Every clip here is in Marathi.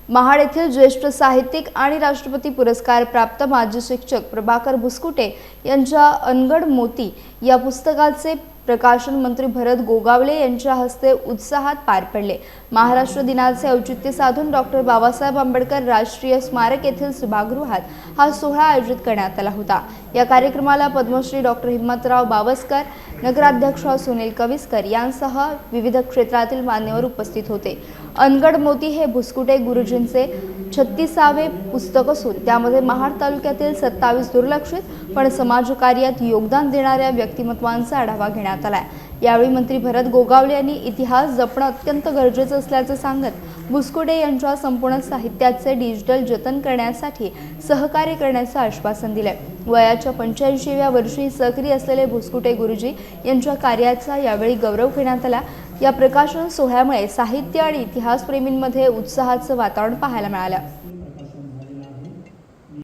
महाड येथील ज्येष्ठ साहित्यिक आणि राष्ट्रपती पुरस्कार प्राप्त माजी शिक्षक प्रभाकर भुसकुटे यांच्या अनगढ मोती या पुस्तकाचे प्रकाशन मंत्री भरत गोगावले यांच्या हस्ते उत्साहात पार पडले। महाराष्ट्र दिनाचे औचित्य साधून डॉक्टर बाबासाहेब आंबेडकर राष्ट्रीय स्मारक येथील सभागृहात हा सोहळा आयोजित करण्यात आला होता। या कार्यक्रमाला पद्मश्री डॉक्टर हिम्मतराव बावस्कर, नगराध्यक्ष सुनील कविस्कर यांसह विविध क्षेत्रातील मान्यवर उपस्थित होते। अनगढ मोती हे भुसकुटे गुरुजींचे 36वे पुस्तक असून त्यामध्ये महाड तालुक्यातील 27 दुर्लक्षित पण समाजकार्यात योगदान देणाऱ्या व्यक्तिमत्वांचा आढावा घेण्यात आला। यावेळी मंत्री भरत गोगावले यांनी इतिहास जपणे अत्यंत गरजेचे असल्याचे सांगत भुसकुटे यांच्या संपूर्ण साहित्याचे डिजिटल जतन करण्यासाठी सहकार्य करण्याचे आश्वासन दिले। वयाच्या 85व्या वर्षी सक्रिय असलेले भुसकुटे गुरुजी यांच्या कार्याचा यावेळी गौरव करण्यात आला। या प्रकाशन सोहळ्यामुळे साहित्य आणि इतिहासप्रेमींमध्ये उत्साहाचं वातावरण पाहायला मिळालं।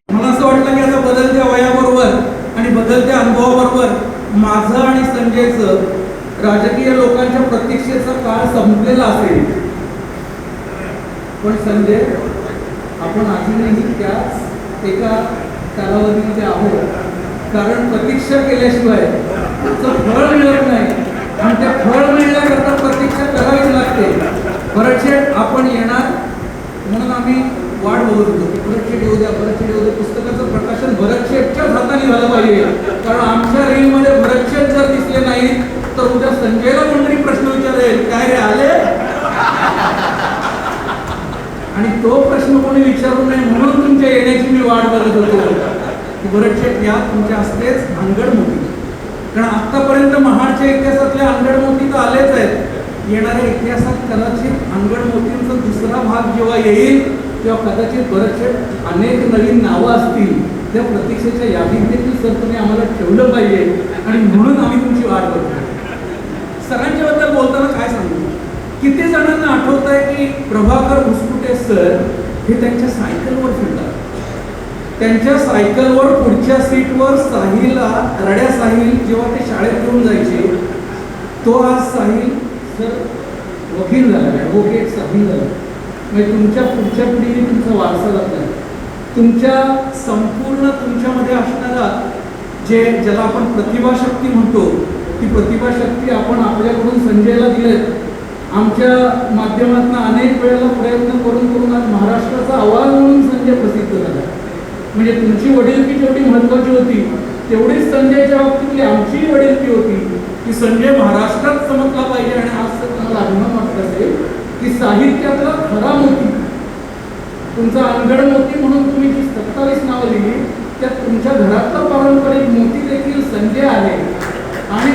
मला असं वाटलं की आता बदलत्या वयाबरोबर आणि बदलत्या अनुभवाबरोबर माझं आणि संजयचं राजकीय लोकांच्या प्रतीक्षेचा काळ संपलेला असेल, पण संजय आपण अजूनही त्याच एका कालावधीमध्ये आहोत, कारण प्रतीक्षा केल्याशिवाय त्याचं फळ मिळत नाही आणि त्या फळ मिळण्याकरता प्रतीक्षा करावीच लागते। भरतशेठ आपण येणार म्हणून आम्ही वाट बघत होतो की भरतशेठ येऊ द्या, भरतशेठ येऊ द्या। पुस्तकाचं प्रकाशन भरतशेठच्याच हाताने झालं पाहिजे, कारण आमच्या रीलमध्ये भरतशेठ जर दिसले नाही तर उद्या संजयला कोणतरी प्रश्न विचारेल, काय रे आले? आणि तो प्रश्न कोणी विचारू नये म्हणून तुमच्या येण्याची मी वाट बघत होतो की भरतशेठ या तुमच्या हस्तेच अनगढ मोती, कारण आतापर्यंत महाडच्या इतिहासातले अनगढ मोती तर आलेच आहेत। येणाऱ्या इतिहासात कदाचित अनगढ मोतींचा दुसरा भाग जेव्हा येईल तेव्हा कदाचित भरतशेठ अनेक नवीन नावं असतील, त्या प्रतीक्षेच्या यादीत देखील सर तुम्ही आम्हाला ठेवलं पाहिजे आणि म्हणून आम्ही तुमची वाट बघतो। सरांच्या बद्दल बोलताना काय सांगू, किती जणांना आठवत आहे की प्रभाकर भुसकुटे सर हे त्यांच्या सायकलवर फिरतात। त्यांच्या सायकलवर पुढच्या सीटवर साहिलला, रड्या साहिल जेव्हा ते शाळेत घेऊन जायचे, तो आज साहिल सर वकील झाला, ॲडव्होकेट साहिल झाला। म्हणजे तुमच्या पुढच्या पिढीने तुमचा वारसा लागला। तुमच्या संपूर्ण तुमच्यामध्ये असणारा जे ज्याला आपण प्रतिभाशक्ती म्हणतो, ती प्रतिभाशक्ती आपण आपल्याकडून संजयला दिले। आमच्या माध्यमातून अनेक वेळेला प्रयत्न करून करून आज महाराष्ट्राचा आवाज म्हणून संजय प्रसिद्ध झाला। म्हणजे तुमची वडीलकी जेवढी महत्त्वाची होती तेवढीच संजयच्या बाबतीतली आमची वडीलकी होती की संजय महाराष्ट्रात चमकला पाहिजे। आणि आज तर तुम्हाला अभिमान वाटत असेल की साहित्यातला खरा मोती, तुमचा अनगढ मोती म्हणून तुम्ही जी 27 नावं लिहिली त्यात तुमच्या घरातला पारंपरिक मोती देखील संजय आहे आणि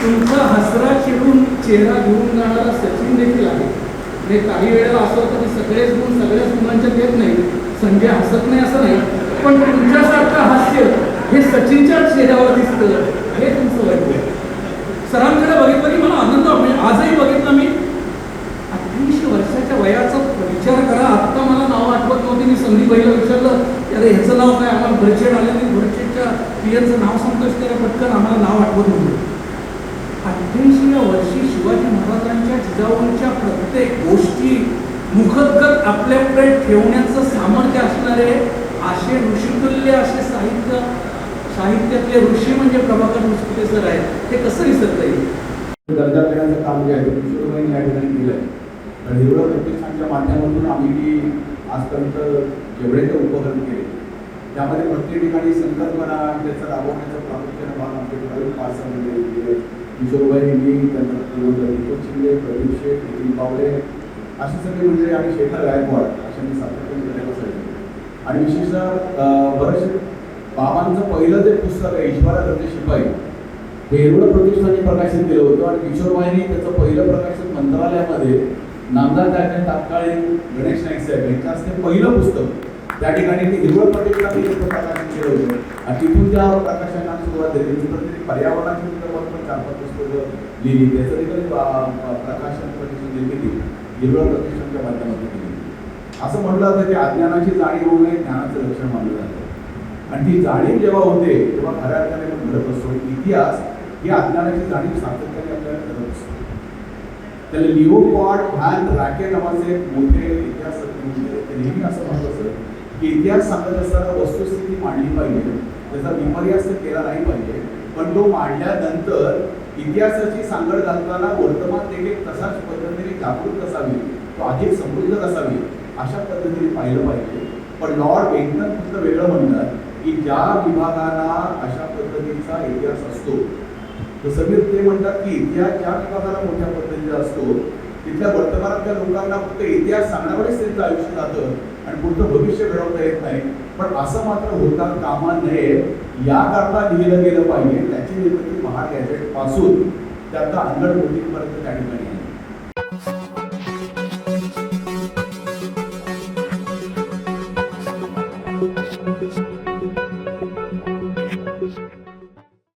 तुमचा हसरा चिडून चेहरा घेऊन जाणारा सचिन देखील आहे। म्हणजे काही वेळेला असं होतं की सगळेच गुण सगळ्याच मुलांच्यात येत नाही, संजय हसत नाही असं नाही, पण तुमच्यासारखं हास्य हे सचिनच्या चेहऱ्यावर दिसतं, हे तुमचं वैभव। सरांकडे बघितलं की मला आनंद वाटतो। आजही बघितलं मी 88 वर्षाच्या वयाचा विचार करा। आत्ता मला नाव आठवत नव्हती, मी संदीप भाईला विचारलं अरे ह्याचं नाव काय, आम्हाला भरतशेठ आले नाही, भरतशेठच्या पियरचं नाव सांगतोच त्याला पटकन, आम्हाला नाव आठवत नव्हतं। 88व्या वर्षी शिवाजी महाराजांच्या जिजाऊंच्या प्रत्येक गोष्टी मुखगत आपल्याकडे ठेवण्याचं सामर्थ्य असणारे असे ऋषितुल्य असे साहित्यातले ऋषी म्हणजे प्रभाकर भुसकुटे सर आहेत। ते कसं विसरता येईल? दर्जा देण्याचं काम जे आहे ते किशोरबाईंनी या ठिकाणी केलं आहे। आणि हिरवळ प्रतिष्ठानच्या माध्यमातून आम्ही जी आजपर्यंत जेवढे काही उपक्रम केले त्यामध्ये प्रत्येक ठिकाणी संकल्पना त्याचा राबवण्याचा प्रामुख्याने भाग आमच्याकडे 5 म्हणजे किशोरबाई, मी, त्यानंतर दीपक शिंदे, प्रदीप शेठ, नितीन पावले अशी सगळी म्हणजे आणि शेखर गायकवाड अशा मी सातत्याने बसायचे। आणि विशेषतः बरेचसे बाबांचं पहिलं जे पुस्तक आहे ईश्वराचे शिपाई हे हिरवळ प्रतिष्ठानने प्रकाशित केलं होतं आणि किशोरबाईंनी त्याचं पहिलं प्रकाशन मंत्रालयामध्ये नामदार तात्कालीन गणेश नाईक साहेब यांच्या हस्ते पहिलं पुस्तक त्या ठिकाणी ते हिरवळ प्रतिष्ठानने प्रकाशित केलं होतं आणि तिथून त्या प्रकाशनाला सुरुवात झाली। नंतर त्यांनी पर्यावरणाच्या संदर्भात पण 4-5 पुस्तकं लिहिली, त्याचं देखील प्रकाशन प्रतिष्ठान निर्मिती हिरवळ प्रतिष्ठानच्या माध्यमातून केली। असं म्हटलं जातं की अज्ञानाची जाणीव होऊ नये ज्ञानाचं लक्षण मानलं जातं आणि ती जाणीव जेव्हा होते तेव्हा खऱ्या अर्थाने घडत असतो। इतिहास ही अज्ञानाची जाणीव सातत्याने आपल्याला करत असतो। त्याला लिओपॉड व्हॅन रॅके नावाचे एक मोठे इतिहासतज्ञ होते. ते नेहमी असं म्हणत असत की इतिहास सांगत असताना वस्तुस्थिती मांडली पाहिजे, त्याचा विपर्यास केला नाही पाहिजे, पण तो मांडल्यानंतर इतिहासाची सांगड घालताना वर्तमान देखील तशाच पद्धतीने जागृत असावी, तो अधिक समृद्ध असावी अशा पद्धतीने पाहिलं पाहिजे. पण लॉर्ड बेंटन फक्त वेगळं म्हणतात की ज्या विभागांना अशा पद्धतीचा इतिहास असतो, तर समीर ते म्हणतात की इतिहास ज्या विभागाला मोठ्या पद्धतीचा असतो तिथल्या वर्तमानातल्या लोकांना फक्त इतिहास सांगण्यावरच त्यांचं आयुष्य जातं आणि पुढचं भविष्य घडवता येत नाही. पण असं मात्र होता कामा नये, याकरता लिहिलं गेलं पाहिजे. त्याची निर्मिती महाड गॅजेट पासून ते आता अंगड मोतीपर्यंत त्या ठिकाणी